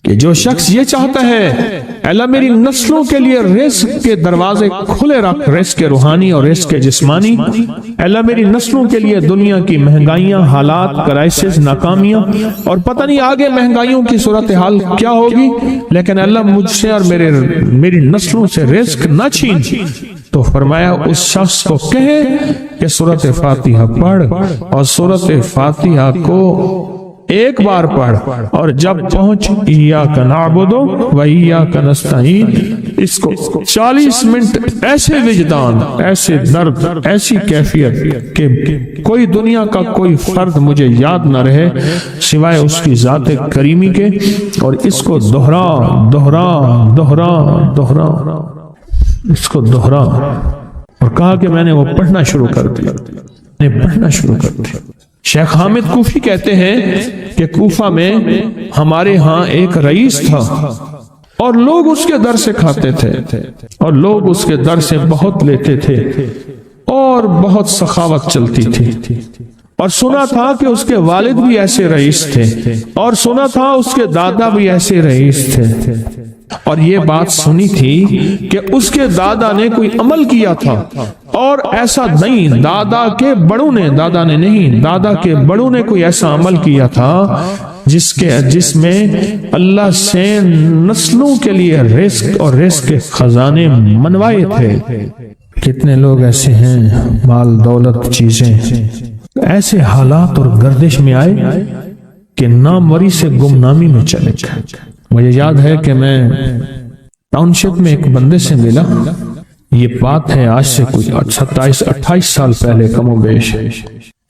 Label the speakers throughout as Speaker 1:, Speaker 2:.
Speaker 1: کہ جو شخص یہ چاہتا ہے اللہ میری نسلوں کے لیے رزق کے دروازے کھلے رکھ، رزق روحانی اور رزق جسمانی، اللہ میری نسلوں کے لیے دنیا کی مہنگائیاں، حالات، کرائسس، ناکامیاں اور پتہ نہیں آگے مہنگائیوں کی صورتحال کیا ہوگی، لیکن اللہ مجھ سے اور میری نسلوں سے رزق نہ چھین، تو فرمایا اس شخص کو کہے کہ سورۃ فاتحہ پڑھ، اور سورۃ فاتحہ کو ایک بار پڑھ، اور جب پہنچ ایاک نعبد و ایاک نستعین، اس کو 40 منٹ ایسے وجدان، ایسے درد، ایسی کیفیت کہ کوئی دنیا کا کوئی فرد مجھے یاد نہ رہے سوائے اس کی ذات کریمی کے، اور اس کو دہرا دہرا دہرا دہرا، اس کو دہرا، اور کہا کہ میں نے وہ پڑھنا شروع کر دیا، میں نے پڑھنا شروع کر دیا۔ شیخ حامد کوفی کہتے ہیں کہ کوفہ میں ہمارے ہاں ایک رئیس تھا، اور لوگ اس کے در سے کھاتے تھے، اور لوگ اس کے در سے بہت لیتے تھے، اور بہت سخاوت چلتی تھی، اور سنا تھا کہ اس کے والد بھی ایسے رئیس تھے، اور سنا تھا اس کے دادا بھی ایسے رئیس تھے، اور یہ بات سنی تھی کہ اس کے دادا نے کوئی عمل کیا تھا، اور ایسا نہیں، دادا کے بڑوں نے، دادا نے نہیں، دادا کے بڑوں نے کوئی ایسا عمل کیا تھا جس میں اللہ سے نسلوں کے لیے رزق اور رزق کے خزانے منوائے تھے۔ کتنے لوگ ایسے ہیں، مال دولت چیزیں، ایسے حالات اور گردش میں آئے کہ ناموری سے گمنامی میں چلے گئے۔ مجھے یاد ہے کہ میں ٹاؤن شپ میں ایک بندے سے ملا، یہ بات ہے آج سے کوئی 27-28 سال پہلے کم و بیش،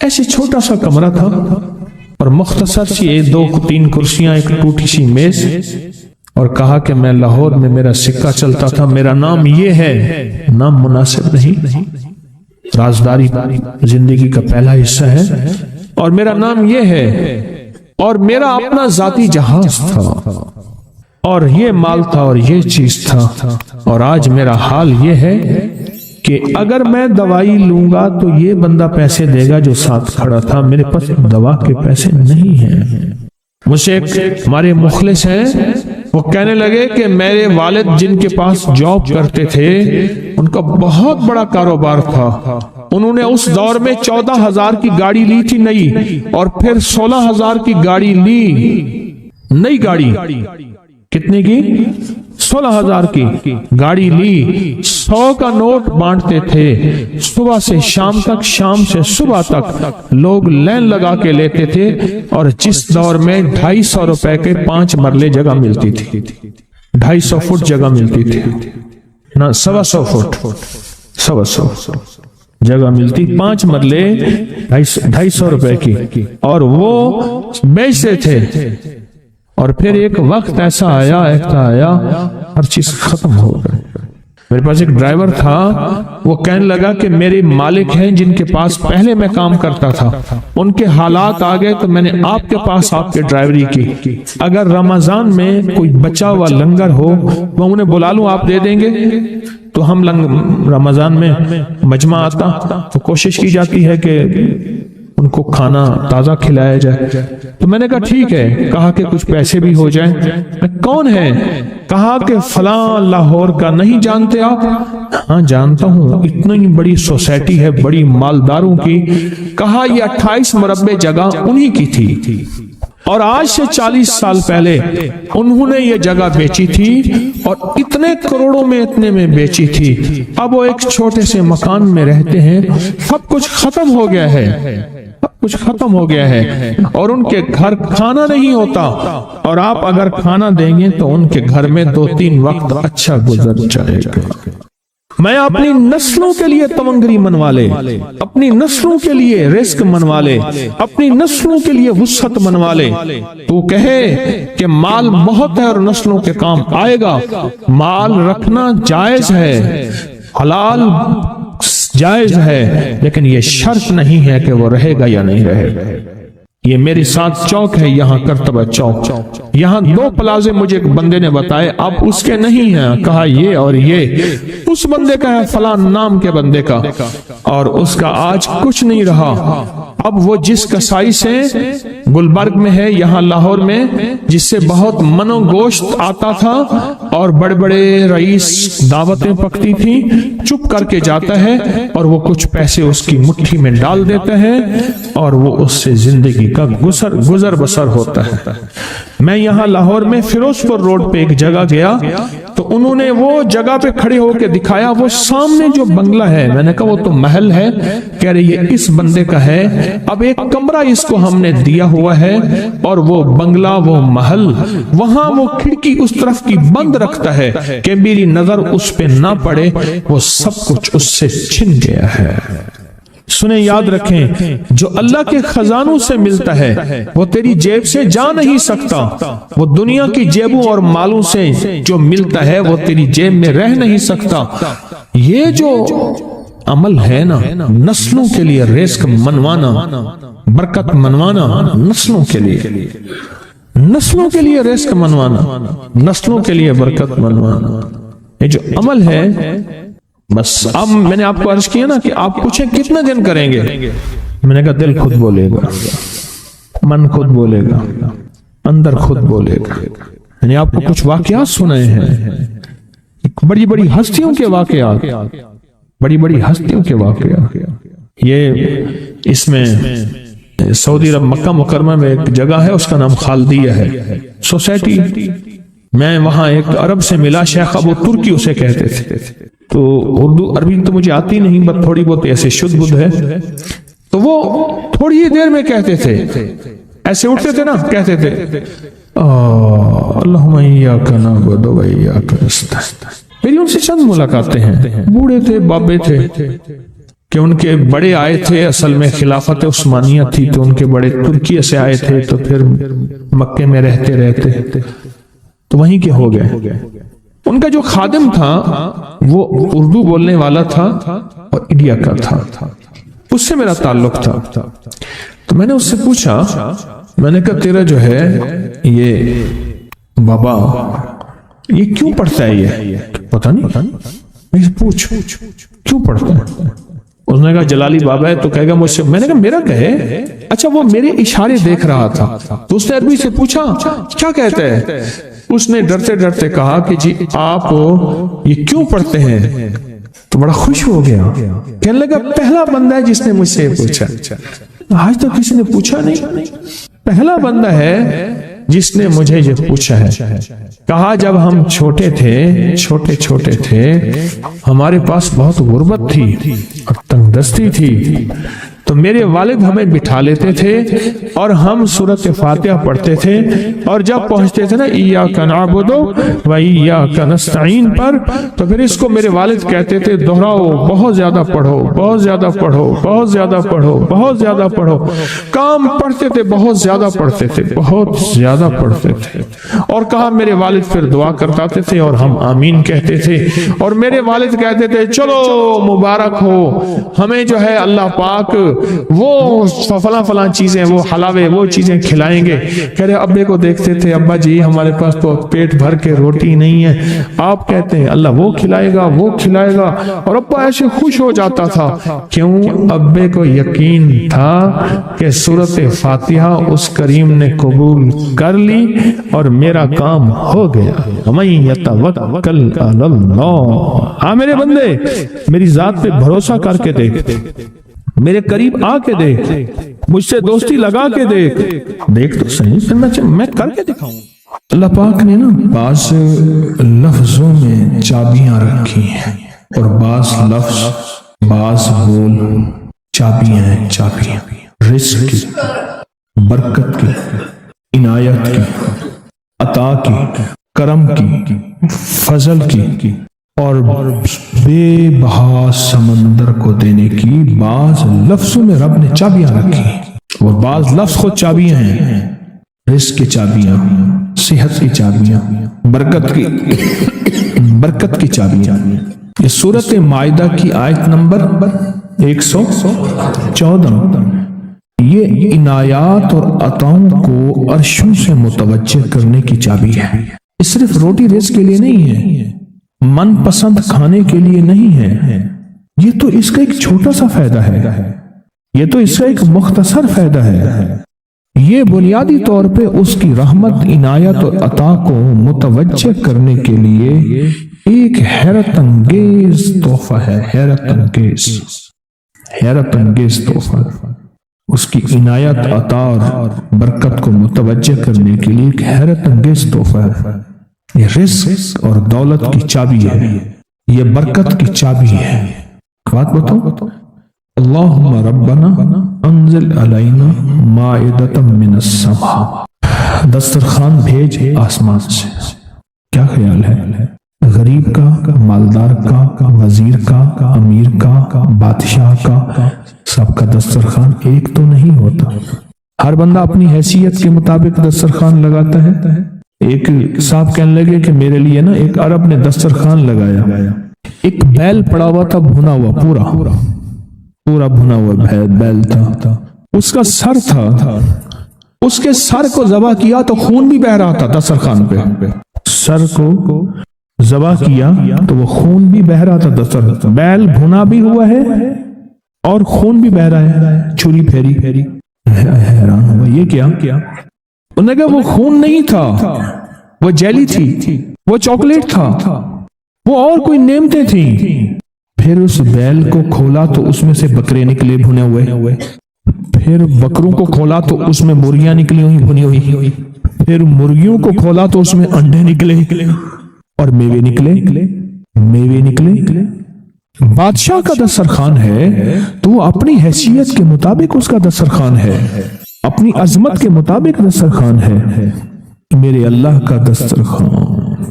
Speaker 1: ایسے چھوٹا سا کمرہ تھا اور مختصر سی 2-3 کرسیاں، ایک ٹوٹی سی میز، اور کہا کہ میں لاہور میں میرا سکہ چلتا تھا، میرا نام یہ ہے، نام مناسب نہیں، رازداری زندگی کا پہلا حصہ ہے، اور میرا نام یہ ہے، اور میرا اپنا ذاتی جہاز تھا، اور یہ مال تھا، اور یہ چیز تھا، اور آج میرا حال یہ ہے کہ اگر میں دوائی لوں گا تو یہ بندہ پیسے دے گا جو ساتھ کھڑا تھا، میرے پاس دوا کے پیسے نہیں ہیں۔ مجھ سے ایک ہمارے مخلص ہیں، وہ کہنے لگے کہ میرے والد جن کے پاس جاب کرتے تھے ان کا بہت بڑا کاروبار تھا، انہوں نے اس دور میں 14,000 کی گاڑی لی تھی نئی، اور پھر 16,000 کی گاڑی لی، نئی گاڑی، کتنے کی؟ 16,000 کی گاڑی لی، 100 کا نوٹ بانٹتے تھے، صبح سے شام تک، شام سے صبح تک لوگ لین لگا کے لیتے تھے، اور جس دور میں 250 روپے کے 5 مرلے جگہ ملتی تھی، 250 فٹ جگہ ملتی تھی، نہ 125 فٹ، 125 جگہ ملتی، 5 مرلے 250 روپے کی، اور وہ بیچتے تھے۔ اور پھر ایک وقت ایسا آیا ہر چیز ختم ہو گئی۔ میرے پاس ایک ڈرائیور تھا، وہ کہنے لگا کہ میرے مالک ہیں جن کے پاس پہلے میں کام کرتا تھا، ان کے حالات آ گئے تو میں نے آپ کے پاس آپ کے ڈرائیوری کی، اگر رمضان میں کوئی بچا ہوا لنگر ہو وہ انہیں بلا لوں، آپ دے دیں گے؟ تو ہم رمضان میں مجمع آتا تو کوشش کی جاتی ہے کہ ان کو کھانا تازہ کھلایا جائے، تو میں نے کہا ٹھیک ہے، کہا کہ کچھ پیسے بھی ہو جائیں۔ کون ہے؟ کہا کہ فلاں لاہور کا، نہیں جانتے آپ؟ ہاں جانتا ہوں، اتنی بڑی سوسائٹی ہے، بڑی مالداروں کی۔ کہا یہ 28 مربع جگہ انہی کی تھی، اور آج سے 40 سال پہلے انہوں نے یہ جگہ بیچی تھی، اور اتنے کروڑوں میں اتنے میں بیچی تھی۔ اب وہ ایک چھوٹے سے مکان میں رہتے ہیں، سب کچھ ختم ہو گیا ہے، سب کچھ ختم ہو گیا ہے، اور ان کے گھر کھانا نہیں ہوتا، اور آپ اگر کھانا دیں گے تو ان کے گھر میں 2-3 وقت اچھا گزر جائے گا۔ میں اپنی نسلوں کے لیے تمنگری منوا لے، اپنی نسلوں کے لیے رزق منوا لے، اپنی نسلوں کے لیے وسعت منوا لے۔ تو کہے کہ مال بہت ہے اور نسلوں کے کام آئے گا، مال رکھنا جائز ہے، حلال جائز ہے، لیکن یہ شرط نہیں ہے کہ وہ رہے گا یا نہیں رہے گا۔ یہ میرے ساتھ چوک ہے، یہاں کرتبہ چوک، یہاں 2 پلازے مجھے ایک بندے نے بتائے، اب اس کے نہیں ہیں، کہا یہ اور یہ اس بندے کا ہے، فلاں نام کے بندے کا، اور اس کا آج کچھ نہیں رہا۔ اب وہ جس کسائی سے گلبرگ میں ہے، یہاں لاہور میں، جس سے بہت من و گوشت آتا تھا اور بڑے بڑے رئیس دعوتیں پکتی تھی، چپ کر کے جاتا ہے اور وہ کچھ پیسے اس کی مٹھی میں ڈال دیتا ہے اور وہ اس سے زندگی کا گزر بسر ہوتا ہے۔ میں یہاں لاہور میں فیروز پور روڈ پہ ایک جگہ گیا تو انہوں نے وہ جگہ پہ کھڑے ہو کے دکھایا، وہ سامنے جو بنگلہ ہے، میں نے کہا وہ تو محل ہے، کہہ رہے یہ اس بندے کا ہے، اب ایک کمرہ اس کو ہم نے دیا ہوا ہے اور وہ بنگلہ، وہ محل، وہاں وہ کھڑکی اس طرف کی بند رکھتا ہے کہ میری نظر اس پہ نہ پڑے، وہ سب کچھ اس سے چھن گیا ہے۔ سنیں، یاد رکھیں، جو اللہ کے خزانوں سے ملتا ہے وہ تیری جیب سے جا نہیں سکتا، وہ دنیا کی جیبوں اور مالوں سے جو ملتا ہے وہ تیری جیب میں رہ نہیں سکتا۔ یہ جو عمل ہے نا، نسلوں کے لیے رزق منوانا، برکت منوانا، نسلوں کے لیے، نسلوں کے لیے رزق منوانا، نسلوں کے لیے برکت منوانا، یہ جو عمل ہے، بس اب میں نے آپ کو عرض کیا نا کہ آپ پوچھیں کتنے دن کریں گے، میں نے کہا دل خود بولے گا، من خود بولے گا، اندر خود بولے گا۔ میں نے آپ کو کچھ واقعات سنائے ہیں، بڑی بڑی ہستیوں کے واقعات، بڑی بڑی ہستیوں کے واقعات۔ یہ اس میں سعودی عرب مکہ مکرمہ میں ایک جگہ ہے، اس کا نام خالدیہ ہے سوسائٹی۔ میں وہاں ایک عرب سے ملا، شیخ ابو ترکی اسے کہتے تھے، تو اردو عربی تو مجھے آتی نہیں، بس تھوڑی بہت ایسے شدھ بدھ ہے، تو وہ تھوڑی ہی دیر میں کہتے تھے، ایسے اٹھتے تھے نا، کہتے تھے اللہم ایاک نعبد و ایاک نستعین۔ میری ان سے چند ملاقاتیں ہیں، بوڑھے تھے، بابے تھے، کہ ان کے بڑے آئے تھے، اصل میں خلافت عثمانیہ تھی تو ان کے بڑے ترکیہ سے آئے تھے، تو پھر مکے میں رہتے تو وہیں کے ہو گئے۔ ان کا جو خادم تھا وہ اردو بولنے والا تھا اور انڈیا کا تھا، اس سے میرا تعلق تھا، تو میں نے اس سے پوچھا، میں نے کہا تیرا جو ہے یہ بابا یہ کیوں پڑھتا ہے، یہ پتہ نہیں، میں سے پوچھ کیوں پڑھتا ہے؟ اس نے کہا جلالی بابا ہے تو کہے گا مجھ سے، میں نے کہا میرا کہے، اچھا وہ میرے اشارے دیکھ رہا تھا، تو اس نے عربی سے پوچھا کیا کہتا ہے؟ اس نے ڈرتے ڈرتے کہا کہ جی آپ یہ کیوں پڑھتے ہیں؟ تو بڑا خوش ہو گیا، کہنے لگا پہلا بندہ ہے جس نے مجھ سے پوچھا، آج تو کسی نے پوچھا نہیں، پہلا بندہ ہے جس نے مجھے یہ پوچھا ہے۔ کہا جب ہم چھوٹے تھے ہمارے پاس بہت غربت تھی اور تنگ دستی تھی، تو میرے والد ہمیں بٹھا لیتے تھے اور ہم سورۃ فاتحہ پڑھتے تھے، اور جب پہنچتے تھے نا ایاک نعبد و ایاک نستعین پر، تو پھر اس کو میرے والد کہتے تھے دہراؤ، بہت زیادہ پڑھو، بہت زیادہ پڑھو، بہت زیادہ پڑھو، بہت زیادہ پڑھو۔ کام پڑھتے تھے، بہت زیادہ پڑھتے تھے، بہت زیادہ پڑھتے تھے، اور کہا میرے والد پھر دعا کرتے تھے اور ہم آمین کہتے تھے، اور میرے والد کہتے تھے چلو مبارک ہو، ہمیں جو ہے اللہ پاک وہ فلاں چیزیں، وہ حلاوے، وہ چیزیں کھلائیں گے۔ کہہ رہے ابے کو دیکھتے تھے، ابا جی ہمارے پاس تو پیٹ بھر کے روٹی نہیں ہے، آپ کہتے ہیں اللہ وہ کھلائے گا، وہ کھلائے گا، اور ابا ایسے خوش ہو جاتا تھا۔ کیوں؟ ابے کو یقین تھا کہ سورۃ فاتحہ اس کریم نے قبول کر لی اور میرا کام ہو گیا۔ وَمَن يَتَوَکَّلْ عَلَى اللَّهِ، ہاں میرے بندے میری ذات پہ بھروسہ کر کے دیکھ، میرے قریب آ کے دیکھ، مجھ سے دوستی لگا کے دیکھ تو صحیح، پھر میں کر کے دکھاؤں۔ اللہ پاک نے نا بعض لفظوں میں چابیاں رکھی ہیں، اور بعض لفظ، بعض بول چابیاں ہیں، چابیاں رزق کی، برکت کی، عنایت کی، عطا کی، کرم کی، فضل کی، اور بے بہا سمندر کو دینے کی بعض لفظوں میں رب نے چابیاں رکھی ہیں، اور بعض لفظ خود چابیاں ہیں، رزق کی چابیاں، صحت کی چابیاں، برکت کی چابیاں۔ یہ سورۃ مائدہ کی آیت نمبر 114، یہ عنایات اور عطاؤں کو عرشوں سے متوجہ کرنے کی چابی ہے۔ یہ صرف روٹی رزق کے لیے نہیں ہے، من پسند کھانے کے لیے نہیں ہے، یہ تو اس کا ایک چھوٹا سا فائدہ ہے، یہ تو اس کا ایک مختصر فائدہ ہے۔ یہ بنیادی طور پہ اس کی رحمت، عنایت اور عطا کو متوجہ کرنے کے لیے ایک حیرت انگیز تحفہ ہے، حیرت انگیز تحفہ، اس کی عنایت، عطا اور برکت کو متوجہ کرنے کے لیے ایک حیرت انگیز تحفہ ہے۔ یہ رزق اور دولت کی چابی ہے، یہ برکت کی چابی ہے۔ بات بتاؤ، اللہم ربنا انزل علینا مائدۃ من السماء، دسترخوان بھیج آسمان سے۔ کیا خیال ہے؟ غریب کا، مالدار کا، وزیر کا، امیر کا، بادشاہ کا، سب کا دسترخوان ایک تو نہیں ہوتا۔ ہر بندہ اپنی حیثیت کے مطابق دسترخوان لگاتا ہے۔ ایک صاحب کہنے لگے کہ میرے لیے نا ایک عرب نے دسترخوان لگایا، ایک بیل پڑا ہوا تھا، بھنا ہوا، پورا بھنا ہوا بیل تھا، اس کا سر تھا، اس کے سر کو ذبح کیا تو خون بھی بہ رہا تھا دسترخوان پہ، سر کو ذبح کیا تو وہ خون بھی بہ رہا تھا دسترخوان، بیل بھنا بھی ہوا ہے اور خون بھی بہ رہا ہے، چھری پھیری، حیران ہوا یہ کیا؟ انہوں نے کہا وہ خون نہیں تھا، وہ جیلی تھی، وہ چاکلیٹ تھا، وہ اور کوئی نعمتیں تھیں۔ پھر اس بیل کو کھولا تو اس میں سے بکرے نکلے بھنے ہوئے، پھر بکروں کو کھولا تو اس میں مرغیاں نکلی ہوئی بھنی ہوئی، پھر مرغیوں کو کھولا تو اس میں انڈے نکلے اور میوے نکلے۔ بادشاہ کا دسترخوان ہے تو وہ اپنی حیثیت کے مطابق اس کا دسترخوان ہے، اپنی عظمت کے مطابق دسترخوان ہے۔ میرے اللہ کا دسترخوان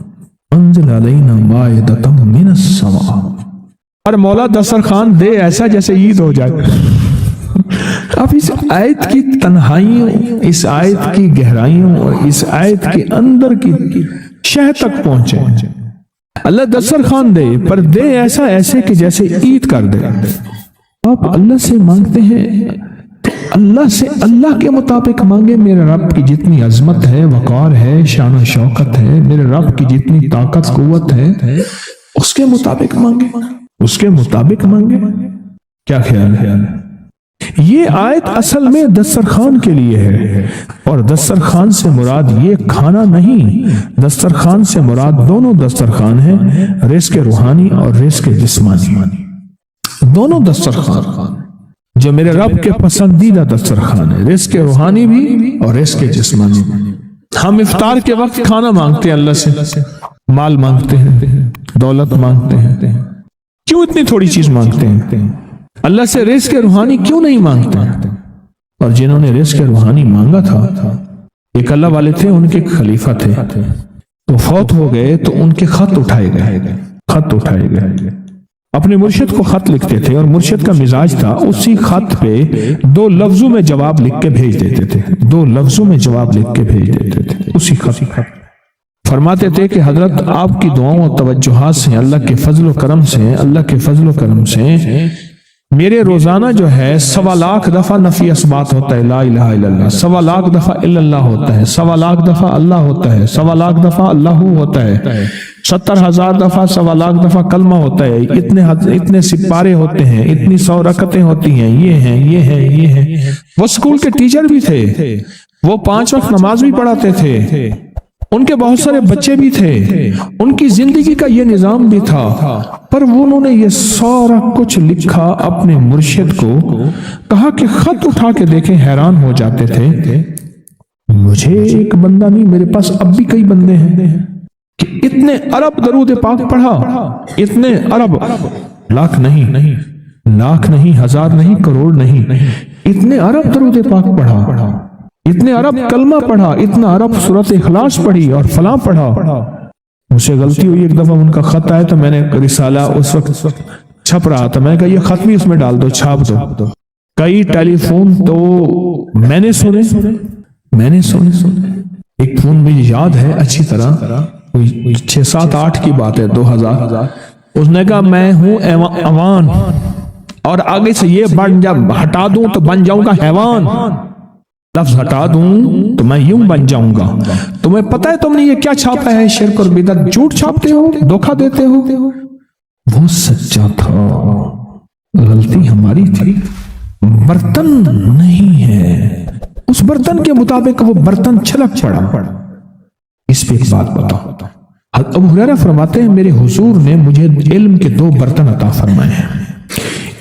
Speaker 1: انزل علینا مائدۃ من السماء، اور مولا دسترخوان دے ایسا جیسے عید ہو جائے۔ اب اس آیت کی تنہائیوں، اس آیت کی گہرائیوں اور اس آیت کے اندر کی شہ تک پہنچے۔ اللہ دسترخوان دے، پر دے ایسے کہ جیسے عید کر دے۔ آپ اللہ سے مانگتے ہیں تو اللہ سے اللہ کے مطابق مانگے۔ میرے رب کی جتنی عظمت ہے، وقار ہے، شان و شوکت ہے، میرے رب کی جتنی طاقت قوت ہے، اس کے مطابق مانگے، کیا خیال ہے؟ یہ آیت اصل میں دسترخوان کے لیے ہے، اور دسترخوان سے مراد یہ کھانا نہیں، دسترخوان سے مراد دونوں دسترخوان ہیں، رزق روحانی اور رزق جسمانی، دونوں دسترخوان جو میرے رب کے پسندیدہ دسترخوان ہے، رزق روحانی بھی اور رزق جسمانی بھی۔ ہم افطار کے وقت کھانا مانگتے ہیں اللہ سے، مال مانگتے ہیں، دولت مانگتے ہیں، کیوں اتنی تھوڑی چیز مانگتے ہیں؟ اللہ سے رزق روحانی کیوں نہیں مانگتے؟ اور جنہوں نے رزق روحانی مانگا تھا، ایک اللہ والے تھے، ان کے خلیفہ تھے، وہ فوت ہو گئے تو ان کے خط اٹھائے گئے، اپنے مرشد کو خط لکھتے تھے، اور مرشد کا مزاج تھا اسی خط پہ 2 لفظوں میں جواب لکھ کے بھیج دیتے تھے، اسی خط۔ فرماتے تھے کہ حضرت آپ کی دعاؤں اور توجہات سے، اللہ کے فضل و کرم سے میرے روزانہ جو ہے 1.25 لاکھ دفعہ نفی اثبات ہوتا ہے، لا الہ الا اللہ، 1.25 لاکھ دفعہ الا اللہ ہوتا ہے، 1.25 لاکھ دفعہ اللہ ہوتا ہے، 1.25 لاکھ دفعہ اللہ ہوتا ہے، 70,000 دفعہ 1.25 لاکھ دفعہ کلمہ ہوتا ہے، اتنے سپارے ہوتے ہیں، اتنی 100 رکعتیں ہوتی ہیں، یہ ہیں۔ وہ اسکول کے ٹیچر بھی تھے، وہ 5 وقت نماز بھی پڑھاتے تھے، ان کے بہت سارے بچے بھی تھے، ان کی زندگی کا یہ نظام بھی تھا، پر انہوں نے یہ سارا کچھ لکھا اپنے مرشد کو، کہا کہ خط اٹھا کے دیکھیں، حیران ہو جاتے تھے، مجھے ایک بندہ نہیں، میرے پاس اب بھی کئی بندے ہیں کہ اتنے ارب درود پاک پڑھا، اتنے ارب، لاکھ نہیں، ہزار نہیں، کروڑ نہیں، اتنے ارب درود پاک پڑھا، اتنے عرب کلمہ پڑھا، اتنا عرب سورۃ اخلاص پڑھی اور فلاں پڑھا۔ مجھ سے غلطی ہوئی، ایک دفعہ ان کا خط آیا تو میں نے رسالہ اس وقت چھپ رہا تھا، میں نے کہا یہ خط بھی اس میں ڈال دو، چھاپ دو۔ کئی ٹیلی فون تو میں نے سنے، ایک فون مجھے یاد ہے اچھی طرح، 6 7 8 کی بات ہے، 2000۔ اس نے کہا میں ہوں اور آگے سے یہ بن جب ہٹا دوں تو بن جاؤں گا حیوان، لفظ ہٹا دوں تو میں یوں بن جاؤں گا۔ تمہیں پتہ ہے تم نے یہ کیا چھاپا ہے؟ شرک اور بدعت، جھوٹ چھاپتے ہو، دھوکہ دیتے ہو۔ وہ سچا تھا، غلطی ہماری تھی، برتن نہیں ہے، اس برتن کے مطابق وہ برتن چھلک پڑا۔ اس پہ ایک بات بتاؤ، ابو ہریرہ فرماتے ہیں میرے حضور نے مجھے علم کے 2 برتن عطا فرمائے ہیں،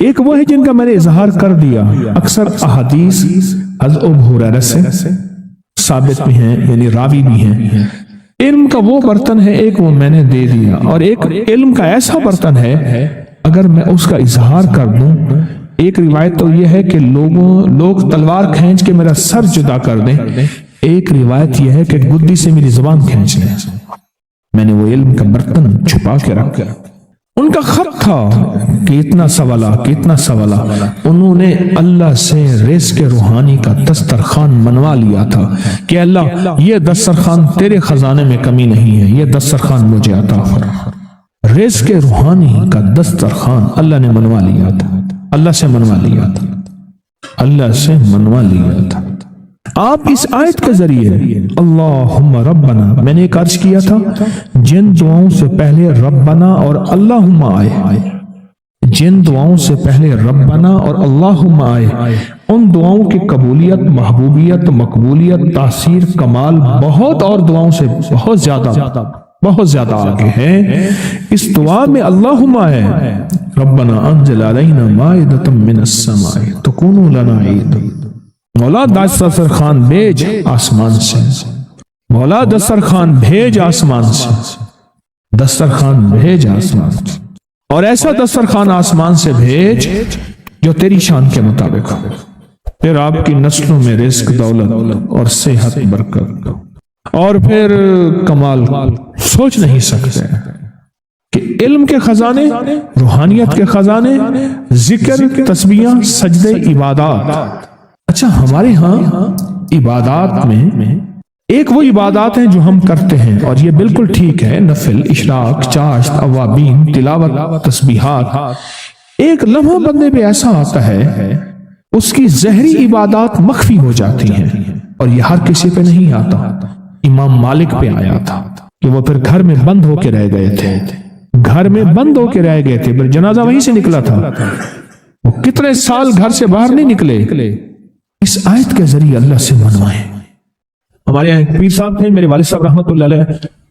Speaker 1: ایک وہ ہے جن کا میں نے اظہار کر دیا، اکثر احادیث حضرت ابو ہریرہ سے ثابت بھی ہیں، یعنی راوی بھی ہیں۔ علم کا وہ برتن ہے، ایک وہ میں نے دے دیا، اور ایک علم کا ایسا برتن ہے اگر میں اس کا اظہار کر دوں، ایک روایت تو یہ ہے کہ لوگ تلوار کھینچ کے میرا سر جدا کر دیں، ایک روایت یہ ہے کہ گدی سے میری زبان کھینچ لیں۔ میں نے وہ علم کا برتن چھپا کے رکھا۔ ان کا خط تھا کہ اتنا سوالا، انہوں نے اللہ سے رزق روحانی کا دسترخوان منوا لیا تھا کہ اللہ یہ دسترخوان تیرے خزانے میں کمی نہیں ہے، یہ دسترخوان مجھے عطا فرما۔ رزق روحانی کا دسترخوان اللہ نے منوا لیا تھا، اللہ سے منوا لیا تھا۔ آپ اس آیت کے ذریعے اللہم ربنا، میں نے ایک عرض کیا تھا جن دعاؤں سے پہلے ربنا اور اللہم آئے، جن دعاؤں سے پہلے ربنا اور اللہم آئے، ان دعاؤں کی قبولیت، محبوبیت، مقبولیت، تاثیر، کمال بہت اور دعاؤں سے بہت زیادہ آگے ہے۔ اس دعا میں اللہم آئے، ربنا انزل علینا مائدۃ من السماء تکون لنا عید، مولا دسترخوان بھیج آسمان سے، مولا دسترخوان بھیج آسمان سے، دسترخوان بھیج آسمان سے، اور ایسا دسترخوان آسمان سے بھیج جو تیری شان کے مطابق ہو، پھر آپ کی نسلوں میں رزق، دولت اور صحت، برکت، اور پھر کمال سوچ نہیں سکتے کہ علم کے خزانے، روحانیت کے خزانے، ذکر، تسبیح، سجدے، عبادات۔ اچھا، ہمارے ہاں عبادات میں ایک وہ عبادات ہیں جو ہم کرتے ہیں اور یہ بالکل ٹھیک ہے، نفل، اشراق، چاشت، اوابین، تلاوت، تسبیحات۔ ایک لمحہ بندے پہ ایسا آتا ہے اس کی ظاہری عبادات مخفی ہو جاتی ہیں، اور یہ ہر کسی پہ نہیں آتا۔ امام مالک پہ آیا تھا کہ وہ پھر گھر میں بند ہو کے رہ گئے تھے، پھر جنازہ وہیں سے نکلا تھا، وہ کتنے سال گھر سے باہر نہیں نکلے۔ اس آیت کے ذریعے اللہ سے منوائیں۔ ہمارے یہاں ایک پیر صاحب تھے، میرے والد صاحب رحمۃ اللہ علیہ،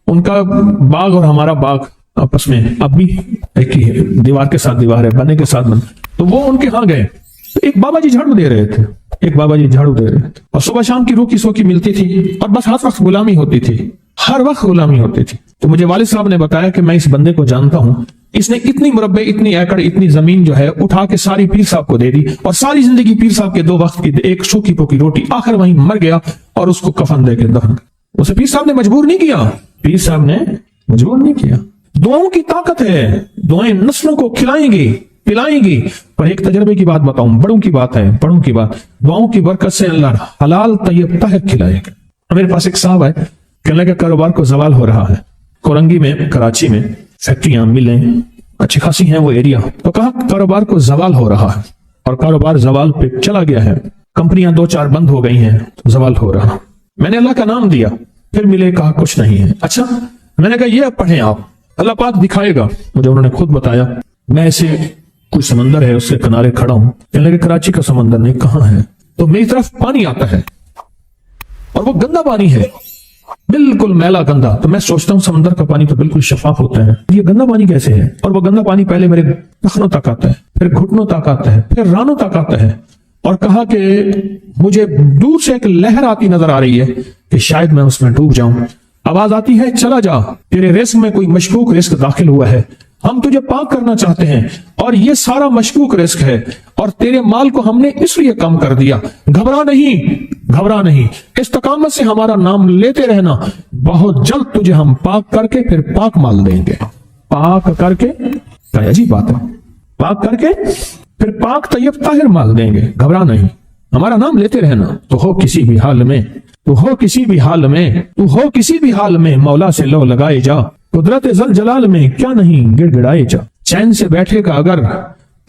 Speaker 1: ان کا باغ اور ہمارا باغ آپس میں اب بھی ایک ہی ہے، دیوار کے ساتھ دیوار ہے، بنے کے ساتھ بنے۔ تو وہ ان کے ہاں گئے تو ایک بابا جی جھاڑو دے رہے تھے، اور صبح شام کی روکی سوکی ملتی تھی، اور بس ہر وقت غلامی ہوتی تھی۔ تو مجھے والد صاحب نے بتایا کہ میں اس بندے کو جانتا ہوں، اس نے اتنی مربع، اتنی ایکڑ، اتنی زمین جو ہے اٹھا کے ساری پیر صاحب کو دے دی، اور ساری زندگی پیر صاحب کے 2 وقت کی ایک سوکھی پوکی روٹی، آخر وہیں مر گیا اور اس کو کفن دے کے دفن۔ اسے پیر صاحب نے مجبور نہیں کیا، دعاؤں کی طاقت ہے، دعائیں نسلوں کو کھلائیں گی۔ پر ایک تجربے کی بات بتاؤں، بڑوں کی بات، دعاؤں کی برکت سے اللہ حلال طیب طاہر کھلائے گا۔ میرے پاس ایک صاحب ہے، کہنے لگا کاروبار کو زوال ہو رہا ہے، کورنگی میں، کراچی میں فیکٹریاں، ملیں اچھی خاصی ہیں وہ ایریا، تو کہا کاروبار کو زوال ہو رہا ہے، اور کاروبار زوال پہ چلا گیا ہے، کمپنیاں 2-4 بند ہو گئی ہیں، زوال ہو رہا۔ میں نے اللہ کا نام دیا، پھر ملے، کہا کچھ نہیں ہے۔ اچھا، میں نے کہا یہ اب پڑھیں آپ، اللہ پاک دکھائے گا مجھے۔ انہوں نے خود بتایا، میں ایسے کوئی سمندر ہے اس کے کنارے کھڑا ہوں، کہنے لگے کراچی کا سمندر نہیں، کہاں ہے؟ تو میری طرف پانی آتا ہے اور وہ گندا پانی ہے، بالکل میلا گندا۔ تو میں سوچتا ہوں سمندر کا پانی تو بالکل شفاف ہوتا ہے، یہ گندا پانی کیسے ہے؟ اور وہ گندا پانی پہلے میرے ٹخنوں تک آتا ہے، پھر گھٹنوں تک آتا ہے، پھر رانوں تک آتا ہے۔ اور کہا کہ مجھے دور سے ایک لہر آتی نظر آ رہی ہے کہ شاید میں اس میں ڈوب جاؤں۔ آواز آتی ہے، چلا جا، تیرے رزق میں کوئی مشکوک رزق داخل ہوا ہے، ہم تجھے پاک کرنا چاہتے ہیں، اور یہ سارا مشکوک رزق ہے، اور تیرے مال کو ہم نے اس لیے کم کر دیا۔ گھبرا نہیں، استقامت سے ہمارا نام لیتے رہنا، بہت جلد تجھے ہم پاک کر کے پھر پاک مال دیں گے۔ پاک کر کے، عجیب بات ہے، پاک کر کے پھر پاک طیب طاہر مال دیں گے۔ گھبرا نہیں، ہمارا نام لیتے رہنا، تو ہو کسی بھی حال میں مولا سے لو لگائے جا، قدرت ذل جلال میں کیا نہیں گڑ گڑائے جا۔ چین سے بیٹھے گا اگر